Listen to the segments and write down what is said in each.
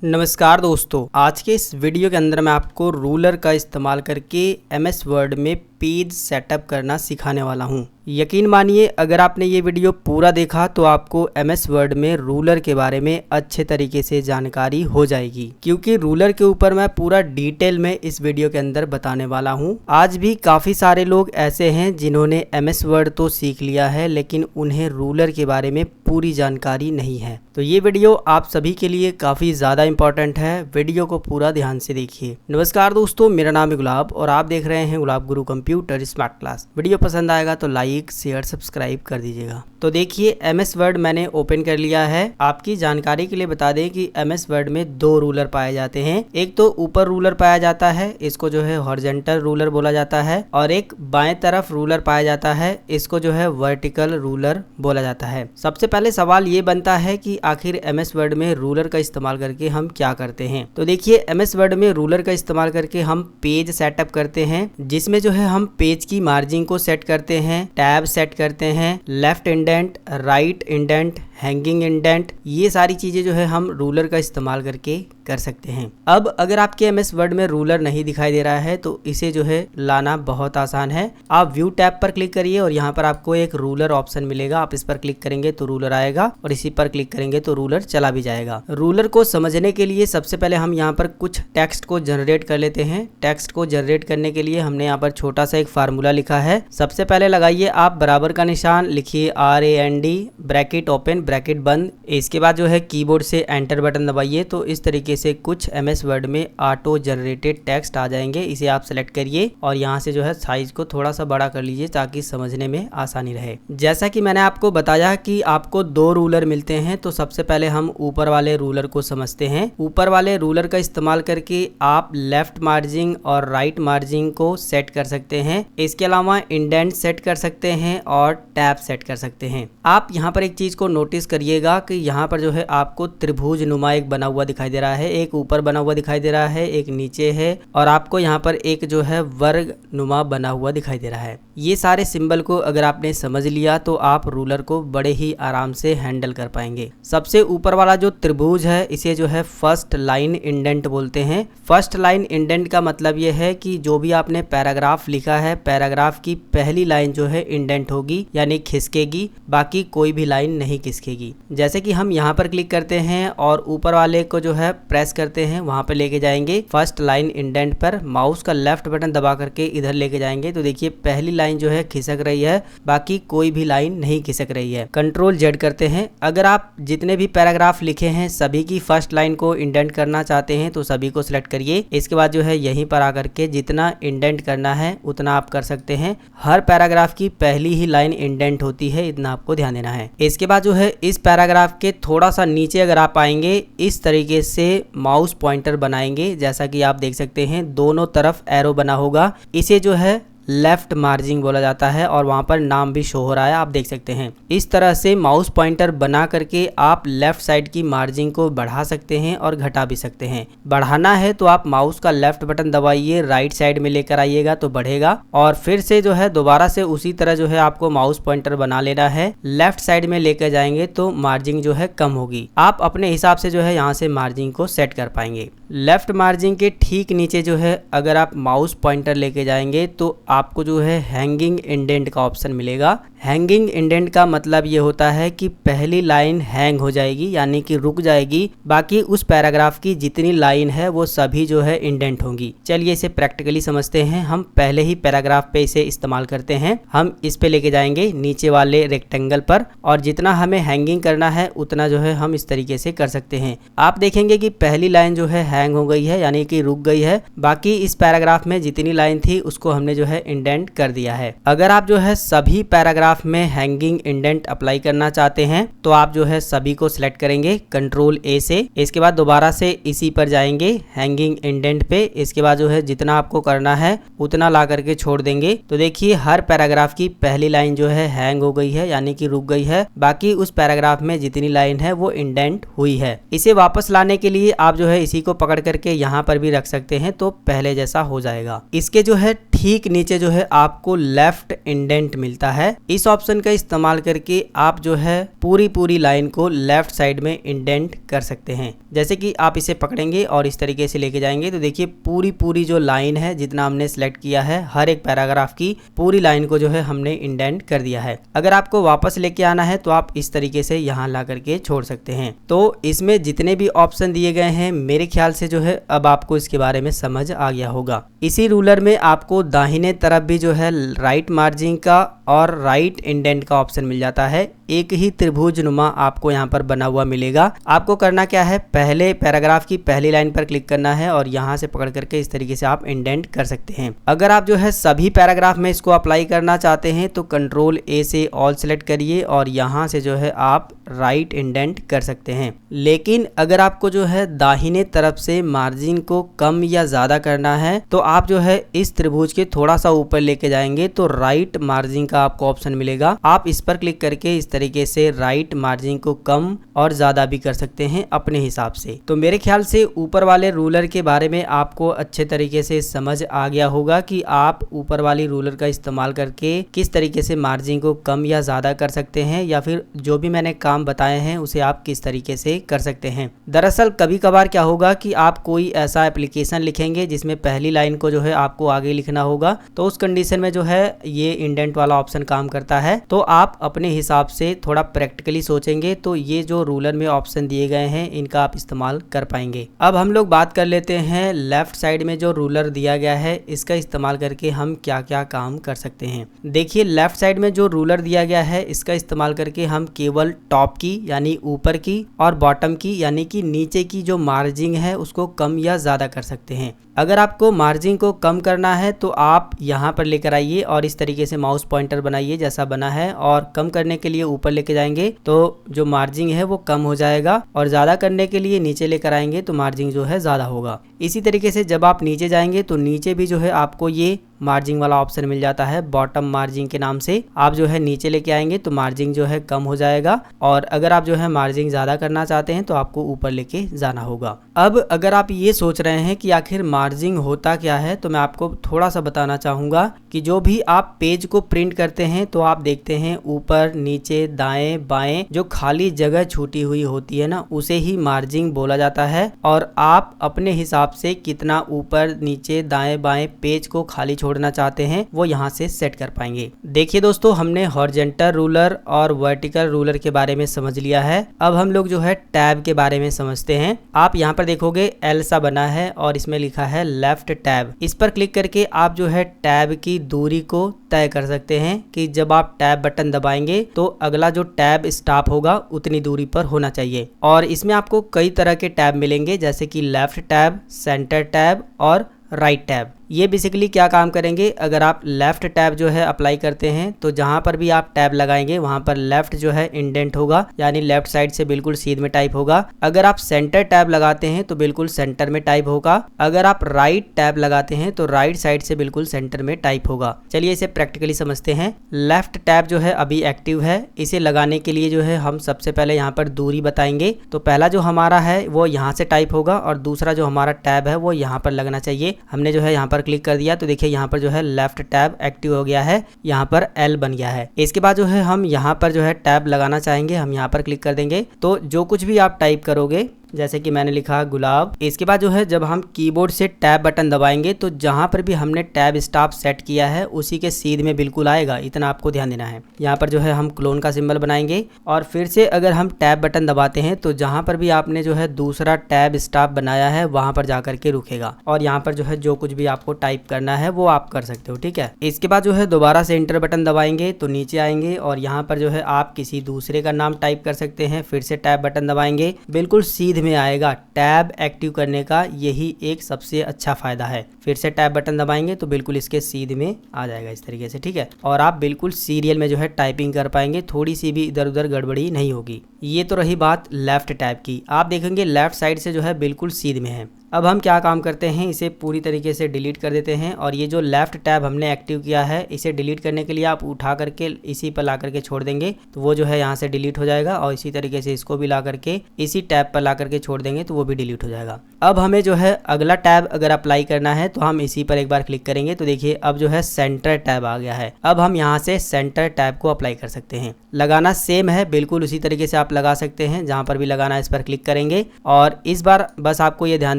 नमस्कार दोस्तों, आज के इस वीडियो के अंदर मैं आपको रूलर का इस्तेमाल करके एमएस वर्ड में पेज सेटअप करना सिखाने वाला हूं। यकीन मानिए, अगर आपने ये वीडियो पूरा देखा तो आपको एमएस वर्ड में रूलर के बारे में अच्छे तरीके से जानकारी हो जाएगी, क्योंकि रूलर के ऊपर मैं पूरा डिटेल में इस वीडियो के अंदर बताने वाला हूं। आज भी काफ़ी सारे लोग ऐसे हैं जिन्होंने एमएस वर्ड तो सीख लिया है, लेकिन उन्हें रूलर के बारे में पूरी जानकारी नहीं है। तो ये वीडियो आप सभी के लिए काफ़ी ज़्यादा इंपॉर्टेंट है। वीडियो को पूरा ध्यान से देखिए। नमस्कार दोस्तों, मेरा नाम है गुलाब और आप देख रहे हैं गुलाब गुरु कंप्यूटर स्मार्ट क्लास। वीडियो पसंद आएगा तो लाइक शेयर सब्सक्राइब कर दीजिएगा। तो देखिए, एमएस वर्ड मैंने ओपन कर लिया है। आपकी जानकारी के लिए बता दें कि एमएस वर्ड में दो रूलर पाए जाते हैं। एक तो ऊपर रूलर पाया जाता है, इसको जो है हॉरिजॉन्टल रूलर बोला जाता है, और एक बाएं तरफ रूलर पाया जाता है, इसको जो है वर्टिकल रूलर बोला जाता है। सबसे पहले सवाल ये बनता है कि आखिर एमएस वर्ड में रूलर का इस्तेमाल करके हम क्या करते हैं। तो देखिए, एमएस वर्ड में रूलर का इस्तेमाल करके हम पेज सेटअप करते हैं, जिसमें जो है हम पेज की मार्जिन को सेट करते हैं, टैब सेट करते हैं, left indent, right indent, hanging indent, ये सारी चीजें जो है हम रूलर का इस्तेमाल करके कर सकते हैं। अब अगर आपके एमएस वर्ड में रूलर नहीं दिखाई दे रहा है तो इसे जो है लाना बहुत आसान है। आप व्यू टैब पर क्लिक करिए और यहाँ पर आपको एक रूलर ऑप्शन मिलेगा। आप इस पर क्लिक करेंगे तो रूलर आएगा और इसी पर क्लिक करेंगे तो रूलर चला भी जाएगा। रूलर को समझने के लिए सबसे पहले हम यहाँ पर कुछ टेक्स्ट को जनरेट कर लेते हैं। टेक्स्ट को जनरेट करने के लिए हमने यहाँ पर छोटा सा एक फार्मूला लिखा है। सबसे पहले लगाइए आप बराबर का निशान, लिखिए RAND, ब्रैकेट ओपन ब्रैकेट बंद। इसके बाद जो है कीबोर्ड से एंटर बटन दबाइए तो इस तरीके से कुछ एमएस वर्ड में ऑटो जनरेटेड टेक्स्ट आ जाएंगे। इसे आप सेलेक्ट करिए और यहाँ से जो है साइज को थोड़ा सा बड़ा कर लीजिए ताकि समझने में आसानी रहे। जैसा कि मैंने आपको बताया कि आपको दो रूलर मिलते हैं, तो सबसे पहले हम ऊपर वाले रूलर को समझते हैं। ऊपर वाले रूलर का इस्तेमाल करके आप लेफ्ट मार्जिन और राइट मार्जिन को सेट कर सकते हैं। इसके अलावा इंडेंट सेट कर सकते हैं और टैब सेट कर सकते हैं। आप यहाँ पर एक चीज को नोटिस करिएगा कि यहाँ पर जो है आपको त्रिभुज नुमा एक बना हुआ दिखाई दे रहा है, एक ऊपर बना हुआ दिखाई दे रहा है, एक नीचे है, और आपको यहाँ पर एक जो है वर्ग नुमा बना हुआ दिखाई दे रहा है। ये सारे सिंबल को अगर आपने समझ लिया तो आप रूलर को बड़े ही आराम से हैंडल कर पाएंगे। सबसे ऊपर वाला जो त्रिभुज है इसे जो है फर्स्ट लाइन इंडेंट बोलते हैं। फर्स्ट लाइन इंडेंट का मतलब ये है कि जो भी आपने पैराग्राफ लिखा है, पैराग्राफ की पहली लाइन जो है इंडेंट होगी, यानी खिसकेगी, बाकी कोई भी लाइन नहीं खिसकेगी। जैसे कि हम यहाँ पर क्लिक करते हैं और ऊपर वाले को जो है प्रेस करते हैं, वहां पर लेके जाएंगे फर्स्ट लाइन इंडेंट पर, माउस का लेफ्ट बटन दबा करके इधर लेके जाएंगे तो देखिए पहली लाइन जो है खिसक रही है, बाकी कोई भी लाइन नहीं खिसक रही है। कंट्रोल जेड करते हैं। अगर आप जितने भी पैराग्राफ लिखे हैं सभी की फर्स्ट लाइन को इंडेंट करना चाहते हैं तो सभी को सिलेक्ट करिए। इसके बाद जो है यहीं पर आकर के जितना इंडेंट करना है उतना आप कर सकते हैं। हर पैराग्राफ की पहली ही लाइन इंडेंट होती है, इतना आपको ध्यान देना है। इसके बाद जो है इस पैराग्राफ के थोड़ा सा नीचे अगर आप आएंगे, इस तरीके से माउस पॉइंटर बनाएंगे, जैसा कि आप देख सकते हैं दोनों तरफ एरो बना होगा। इसे जो है लेफ्ट मार्जिन बोला जाता है और वहां पर नाम भी शो हो रहा है, आप देख सकते हैं। इस तरह से माउस पॉइंटर बना करके आप लेफ्ट साइड की मार्जिन को बढ़ा सकते हैं और घटा भी सकते हैं। बढ़ाना है तो आप माउस का लेफ्ट बटन दबाइए, राइट साइड में लेकर आइएगा तो बढ़ेगा, और फिर से जो है दोबारा से उसी तरह जो है आपको माउस पॉइंटर बना लेना है, लेफ्ट साइड में लेकर जाएंगे तो मार्जिन जो है कम होगी। आप अपने हिसाब से जो है यहाँ से मार्जिन को सेट कर पाएंगे। लेफ्ट मार्जिन के ठीक नीचे जो है अगर आप माउस पॉइंटर लेके जाएंगे तो आपको जो है हैंगिंग इंडेंट का ऑप्शन मिलेगा। हैंगिंग इंडेंट का मतलब ये होता है कि पहली लाइन हैंग हो जाएगी, यानी कि रुक जाएगी, बाकी उस पैराग्राफ की जितनी लाइन है वो सभी जो है इंडेंट होंगी। चलिए इसे प्रैक्टिकली समझते हैं। हम पहले ही पैराग्राफ पे इसे इस्तेमाल करते हैं। हम इस पे लेके जाएंगे नीचे वाले रेक्टेंगल पर, और जितना हमें हैंगिंग करना है उतना जो है हम इस तरीके से कर सकते हैं। आप देखेंगे कि पहली लाइन जो है हैंग हो गई है, यानी कि रुक गई है, बाकी इस पैराग्राफ में जितनी लाइन थी उसको हमने जो है इंडेंट कर दिया है। अगर आप जो है सभी पैराग्राफ में हैंगिंग इंडेंट अप्लाई करना चाहते हैं तो आप जो है सभी को सिलेक्ट करेंगे कंट्रोल A से। इसके बाद दोबारा से इसी पर जाएंगे हैंगिंग इंडेंट पे। इसके बाद जो है जितना आपको करना है उतना ला करके छोड़ देंगे तो देखिए हर पैराग्राफ की पहली लाइन जो है हैंग हो गई है, यानी कि रुक गई है, बाकी उस पैराग्राफ में जितनी लाइन है वो इंडेंट हुई है। इसे वापस लाने के लिए आप जो है इसी को पकड़ करके यहाँ पर भी रख सकते हैं तो पहले जैसा हो जाएगा। इसके जो है ठीक नीचे जो है आपको लेफ्ट इंडेंट मिलता है। इस इस ऑप्शन का इस्तेमाल करके आप जो है पूरी लाइन को लेफ्ट साइड में इंडेंट कर सकते हैं। जैसे कि आप इसे पकड़ेंगे और इस तरीके से लेके जाएंगे तो देखिए पूरी जो लाइन है, जितना हमने सेलेक्ट किया है, हर एक पैराग्राफ की पूरी लाइन को जो है हमने इंडेंट कर दिया है। अगर आपको वापस लेके आना है तो आप इस तरीके से यहाँ ला करके छोड़ सकते हैं। तो इसमें जितने भी ऑप्शन दिए गए हैं, मेरे ख्याल से जो है अब आपको इसके बारे में समझ आ गया होगा। इसी रूलर में आपको दाहिने तरफ भी जो है राइट मार्जिन का और राइट इंडेंट का ऑप्शन मिल जाता है। एक ही त्रिभुज नुमा आपको यहाँ पर बना हुआ मिलेगा। आपको करना क्या है, पहले पैराग्राफ की पहली लाइन पर क्लिक करना है और यहाँ से पकड़ करके इस तरीके से आप इंडेंट कर सकते हैं। अगर आप जो है सभी पैराग्राफ में इसको अप्लाई करना चाहते हैं तो कंट्रोल ए से ऑल सेलेक्ट करिए और यहाँ से जो है आप राइट इंडेंट कर सकते हैं। लेकिन अगर आपको जो है दाहिने तरफ से मार्जिन को कम या ज्यादा करना है तो आप जो है इस त्रिभुज के थोड़ा सा ऊपर लेके जाएंगे तो राइट मार्जिन का आपको ऑप्शन मिलेगा। आप इस पर क्लिक करके इस तरीके से राइट मार्जिन को कम और ज्यादा भी कर सकते हैं अपने हिसाब से। तो मेरे ख्याल से ऊपर वाले रूलर के बारे में आपको अच्छे तरीके से समझ आ गया होगा कि आप ऊपर वाली रूलर का इस्तेमाल करके किस तरीके से मार्जिन को कम या ज्यादा कर सकते हैं, या फिर जो भी मैंने काम बताए हैं उसे आप किस तरीके से कर सकते हैं। दरअसल कभी कभार क्या होगा कि आप कोई ऐसा एप्लीकेशन लिखेंगे जिसमें पहली लाइन को जो है आपको आगे लिखना होगा, तो उस कंडीशन में जो है ये इंडेंट वाला ऑप्शन काम करता है। तो आप अपने हिसाब से थोड़ा प्रैक्टिकली सोचेंगे तो ये जो रूलर में ऑप्शन दिए गए हैं इनका आप इस्तेमाल कर पाएंगे। अब हम लोग बात कर लेते हैं लेफ्ट साइड में जो रूलर दिया गया है इसका इस्तेमाल करके हम क्या क्या काम कर सकते हैं। देखिए लेफ्ट साइड में जो रूलर दिया गया है इसका इस्तेमाल करके हम केवल टॉप की यानी ऊपर की और बॉटम की यानी कि नीचे की जो मार्जिन है उसको कम या ज्यादा कर सकते हैं। अगर आपको मार्जिन को कम करना है तो आप यहाँ पर लेकर आइए और इस तरीके से माउस पॉइंटर बनाइए जैसा बना है, और कम करने के लिए ऊपर लेके जाएंगे तो जो मार्जिन है वो कम हो जाएगा, और ज़्यादा करने के लिए नीचे लेकर आएंगे तो मार्जिन जो है ज़्यादा होगा। इसी तरीके से जब आप नीचे जाएंगे तो नीचे भी जो है आपको ये मार्जिन वाला ऑप्शन मिल जाता है, बॉटम मार्जिन के नाम से। आप जो है नीचे लेके आएंगे तो मार्जिन जो है कम हो जाएगा, और अगर आप जो है मार्जिन ज़्यादा करना चाहते हैं तो आपको ऊपर लेके जाना होगा। अब अगर आप ये सोच रहे हैं कि आखिर मार्जिन होता क्या है, तो मैं आपको थोड़ा सा बताना चाहूँगा कि जो भी आप पेज को प्रिंट करते हैं तो आप देखते हैं ऊपर नीचे दाएं बाएं जो खाली जगह छूटी हुई होती है ना, उसे ही मार्जिन बोला जाता है। और आप अपने हिसाब से कितना ऊपर नीचे दाएं बाएं पेज को खाली छोड़ना चाहते हैं वो यहाँ से सेट कर पाएंगे। देखिए दोस्तों, हमने हॉरिजॉन्टल रूलर और वर्टिकल रूलर के बारे में समझ लिया है। अब हम लोग जो है टैब के बारे में समझते हैं। आप यहाँ पर देखोगे एल सा बना है और इसमें लिखा है लेफ्ट टैब। इस पर क्लिक करके आप जो है टैब की दूरी को तय कर सकते हैं कि जब आप टैब बटन दबाएंगे तो अगला जो टैब स्टॉप होगा उतनी दूरी पर होना चाहिए। और इसमें आपको कई तरह के टैब मिलेंगे, जैसे कि लेफ्ट टैब, सेंटर टैब और राइट टैब। ये बेसिकली क्या काम करेंगे, अगर आप लेफ्ट टैब जो है अप्लाई करते हैं तो जहां पर भी आप टैब लगाएंगे वहां पर लेफ्ट जो है इंडेंट होगा, यानी लेफ्ट साइड से बिल्कुल सीध में टाइप होगा। अगर आप सेंटर टैब लगाते हैं तो बिल्कुल सेंटर में टाइप होगा। अगर आप राइट टैब लगाते हैं तो राइट साइड से बिल्कुल सेंटर में टाइप होगा। चलिए इसे प्रैक्टिकली समझते हैं। लेफ्ट टैब जो है अभी एक्टिव है। इसे लगाने के लिए जो है हम सबसे पहले यहाँ पर दूरी बताएंगे। तो पहला जो हमारा है वो यहाँ से टाइप होगा और दूसरा जो हमारा टैब है वो यहाँ पर लगना चाहिए। हमने जो है यहाँ पर क्लिक कर दिया तो देखिए यहाँ पर जो है लेफ्ट टैब एक्टिव हो गया है, यहाँ पर एल बन गया है। इसके बाद जो है हम यहाँ पर जो है टैब लगाना चाहेंगे, हम यहाँ पर क्लिक कर देंगे तो जो कुछ भी आप टाइप करोगे, जैसे कि मैंने लिखा गुलाब। इसके बाद जो है जब हम कीबोर्ड से टैब बटन दबाएंगे तो जहां पर भी हमने टैब स्टॉप सेट किया है उसी के सीध में बिल्कुल आएगा, इतना आपको ध्यान देना है। यहाँ पर जो है हम क्लोन का सिंबल बनाएंगे और फिर से अगर हम टैब बटन दबाते हैं तो जहां पर भी आपने जो है दूसरा टैब स्टॉप बनाया है वहां पर जाकर के रुकेगा, और यहाँ पर जो है जो कुछ भी आपको टाइप करना है वो आप कर सकते हो, ठीक है। इसके बाद जो है दोबारा से एंटर बटन दबाएंगे तो नीचे आएंगे और यहाँ पर जो है आप किसी दूसरे का नाम टाइप कर सकते हैं। फिर से टैब बटन दबाएंगे, बिल्कुल सीध में आएगा। टैब एक्टिव करने का यही एक सबसे अच्छा फायदा है। फिर से टैब बटन दबाएंगे तो बिल्कुल इसके सीध में आ जाएगा इस तरीके से, ठीक है। और आप बिल्कुल सीरियल में जो है टाइपिंग कर पाएंगे, थोड़ी सी भी इधर उधर गड़बड़ी नहीं होगी। ये तो रही बात लेफ्ट टैब की। आप देखेंगे लेफ्ट साइड से जो है बिल्कुल सीध में है। अब हम क्या काम करते हैं, इसे पूरी तरीके से डिलीट कर देते हैं। और ये जो लेफ्ट टैब हमने एक्टिव किया है इसे डिलीट करने के लिए आप उठा करके इसी पर ला करके छोड़ देंगे तो वो जो है यहाँ से डिलीट हो जाएगा। और इसी तरीके से इसको भी ला करके इसी टैब पर ला करके करके छोड़ देंगे तो वो भी डिलीट हो जाएगा। अब हमें जो है अगला टैब अगर अप्लाई करना है तो हम इसी पर एक बार क्लिक करेंगे तो देखिए अब जो है सेंटर टैब आ गया है। अब हम यहाँ से सेंटर टैब को अप्लाई कर सकते हैं। लगाना सेम है, बिल्कुल उसी तरीके से आप लगा सकते हैं। जहाँ पर भी लगाना है इस पर क्लिक करेंगे और इस बार बस आपको ये ध्यान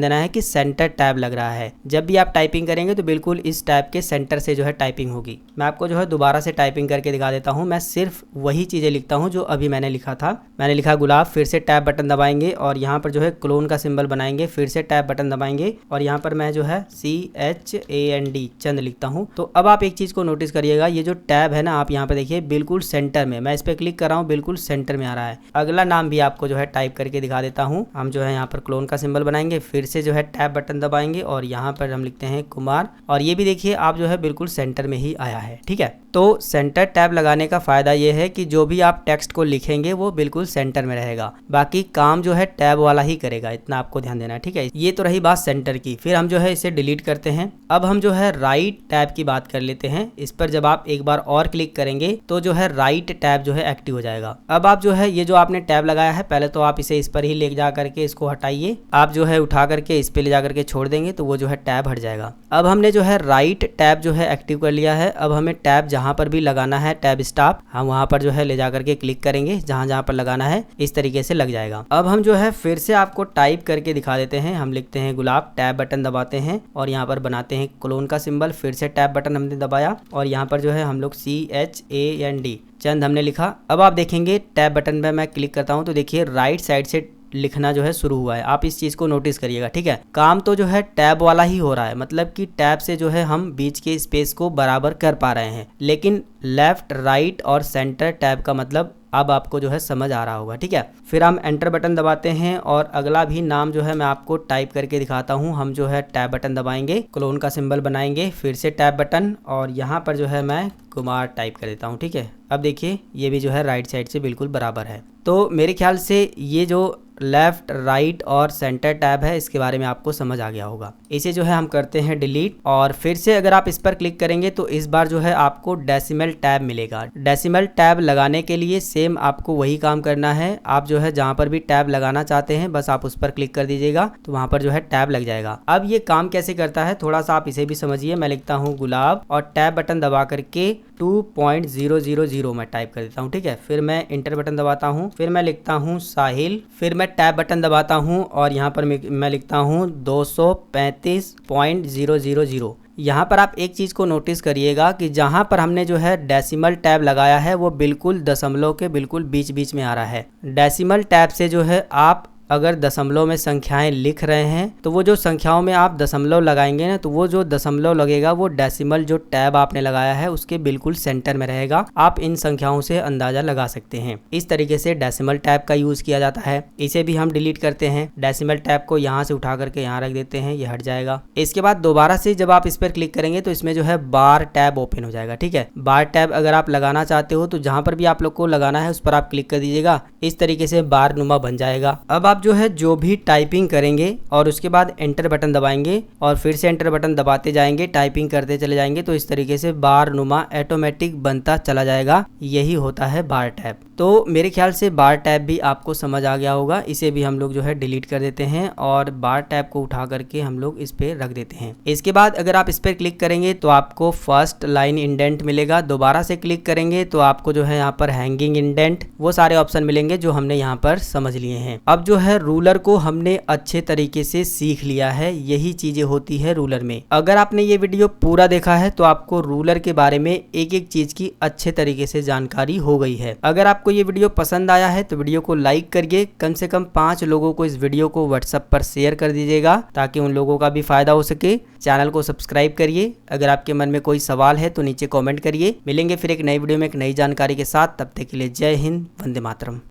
देना है कि सेंटर टैब लग रहा है। जब भी आप टाइपिंग करेंगे तो बिल्कुल इस टैब के सेंटर से जो है टाइपिंग होगी। मैं आपको जो है दोबारा से टाइपिंग करके दिखा देता हूँ। मैं सिर्फ वही चीज़ें लिखता हूँ जो अभी मैंने लिखा था। मैंने लिखा गुलाब, फिर से टैब बटन दबाएंगे और यहाँ पर जो है क्लोन का सिंबल बनाएंगे, फिर से टैब बटन दबाएंगे और यहाँ पर मैं जो है CHAND चंद लिखता हूँ। तो अब आप एक चीज़ को नोटिस करिएगा, ये जो टैब है ना, आप यहाँ पे देखिए बिल्कुल सेंटर में, मैं इस पर क्लिक कर रहा हूँ, बिल्कुल सेंटर में आ रहा है। अगला नाम भी आपको जो है टाइप करके दिखा देता हूँ। हम जो है यहाँ पर क्लोन का सिंबल बनाएंगे, फिर से जो है टैब बटन दबाएंगे और यहाँ पर हम लिखते हैं कुमार और ये भी देखिए आप जो है बिल्कुल सेंटर में ही आया है। ठीक है, तो सेंटर टैब लगाने का फायदा ये है कि जो भी आप टेक्स्ट को लिखेंगे वो बिल्कुल सेंटर में रहेगा, बाकी काम जो है टैब वाला ही करेगा, इतना आपको ध्यान देना है। ठीक है, ये तो रही बात सेंटर की। फिर हम जो है इसे डिलीट करते हैं। अब हम जो है राइट टैब की बात कर लेते हैं। इस पर जब आप एक बार और क्लिक करेंगे तो जो है राइट टैब जो है एक्टिव हो जाएगा। अब आप जो है ये जो आपने टैब लगाया है, पहले तो आप इसे इस पर ही ले जा करके इसको हटाइए। आप जो है उठा करके इस पे ले जा करके छोड़ देंगे तो वो जो है टैब हट जाएगा। अब हमने जो है राइट टैब जो है एक्टिव कर लिया है। अब हमें टैब जहां पर भी लगाना है, टैब स्टॉप, हम वहां पर जो है ले जा करके क्लिक करेंगे, जहां जहां पर लगाना है इस तरीके से लग जाएगा। अब हम जो है फिर से आपको टाइप करके दिखा देते हैं। हम लिखते हैं गुलाब, टैब बटन दबाते हैं और यहाँ पर बनाते हैं क्लोन का सिंबल, फिर से टैब बटन हमने दबाया और यहाँ पर जो है हम लोग CHAND चंद हमने लिखा। अब आप देखेंगे टैब बटन पे मैं क्लिक करता हूँ तो देखिए राइट साइड से लिखना जो है शुरू हुआ है। आप इस चीज को नोटिस करिएगा। ठीक है, काम तो जो है टैब वाला ही हो रहा है, मतलब कि टैब से जो है हम बीच के स्पेस को बराबर कर पा रहे हैं, लेकिन लेफ्ट, राइट और सेंटर टैब का मतलब अब आपको जो है समझ आ रहा होगा। ठीक है, फिर हम एंटर बटन दबाते हैं और अगला भी नाम जो है मैं आपको टाइप करके दिखाता हूँ। हम जो है टैब बटन दबाएंगे, क्लोन का सिंबल बनाएंगे, फिर से टैब बटन और यहाँ पर जो है मैं कुमार टाइप कर देता हूँ। ठीक है, अब देखिए ये भी जो है राइट साइड से बिल्कुल बराबर है। तो मेरे ख्याल से ये जो लेफ्ट, राइट और सेंटर टैब है इसके बारे में आपको समझ आ गया होगा। इसे जो है हम करते हैं डिलीट और फिर से अगर आप इस पर क्लिक करेंगे तो इस बार जो है आपको डेसिमल टैब मिलेगा। डेसिमल टैब लगाने के लिए सेम आपको वही काम करना है। आप जो है जहां पर भी टैब लगाना चाहते हैं बस आप उस पर क्लिक कर दीजिएगा तो वहां पर जो है टैब लग जाएगा। अब ये काम कैसे करता है थोड़ा सा आप इसे भी समझिए। मैं लिखता हूँ गुलाब और टैब बटन दबा करके 2.000 मैं टाइप कर देता हूँ। ठीक है, फिर मैं इंटर बटन दबाता हूँ, फिर मैं लिखता हूँ साहिल, फिर मैं टैब बटन दबाता हूँ और यहाँ पर मैं लिखता हूँ 235.000। यहाँ पर आप एक चीज़ को नोटिस करिएगा कि जहाँ पर हमने जो है डेसिमल टैब लगाया है वो बिल्कुल दशमलव के बिल्कुल बीच बीच में आ रहा है। डेसिमल टैब से जो है आप अगर दशमलव में संख्याएं लिख रहे हैं तो वो जो संख्याओं में आप दशमलव लगाएंगे ना तो वो जो दशमलव लगेगा वो डेसिमल जो टैब आपने लगाया है उसके बिल्कुल सेंटर में रहेगा। आप इन संख्याओं से अंदाजा लगा सकते हैं। इस तरीके से डेसिमल टैब का यूज किया जाता है। इसे भी हम डिलीट करते हैं। डेसिमल टैब को यहाँ से उठा करके यहाँ रख देते हैं, ये हट जाएगा। इसके बाद दोबारा से जब आप इस पर क्लिक करेंगे तो इसमें जो है बार टैब ओपन हो जाएगा। ठीक है, बार टैब अगर आप लगाना चाहते हो तो जहां पर भी आप लोग को लगाना है उस पर आप क्लिक कर दीजिएगा। इस तरीके से बार नुमा बन जाएगा। अब आप जो है जो भी टाइपिंग करेंगे और उसके बाद एंटर बटन दबाएंगे और फिर से एंटर बटन दबाते जाएंगे, टाइपिंग करते चले जाएंगे तो इस तरीके से बार नुमा ऑटोमेटिक बनता चला जाएगा। यही होता है बार टैब। तो मेरे ख्याल से बार टैब भी आपको समझ आ गया होगा। इसे भी हम लोग जो है डिलीट कर देते हैं और बार टैब को उठा करके हम लोग इस पे रख देते हैं। इसके बाद अगर आप इस पर क्लिक करेंगे तो आपको फर्स्ट लाइन इंडेंट मिलेगा। दोबारा से क्लिक करेंगे तो आपको जो है यहाँ पर हैंगिंग इंडेंट, वो सारे ऑप्शन मिलेंगे जो हमने यहाँ पर समझ लिए हैं। अब जो है रूलर को हमने अच्छे तरीके से सीख लिया है। यही चीजें होती है रूलर में। अगर आपने ये वीडियो पूरा देखा है तो आपको रूलर के बारे में एक एक चीज की अच्छे तरीके से जानकारी हो गई है। अगर आपको ये वीडियो पसंद आया है तो वीडियो को लाइक करिए। कम से कम 5 लोगों को इस वीडियो को व्हाट्सएप पर शेयर कर दीजिएगा ताकि उन लोगों का भी फायदा हो सके। चैनल को सब्सक्राइब करिए। अगर आपके मन में कोई सवाल है तो नीचे कॉमेंट करिए। मिलेंगे फिर एक नई वीडियो में एक नई जानकारी के साथ। तब तक के लिए जय हिंद, वंदे मातरम।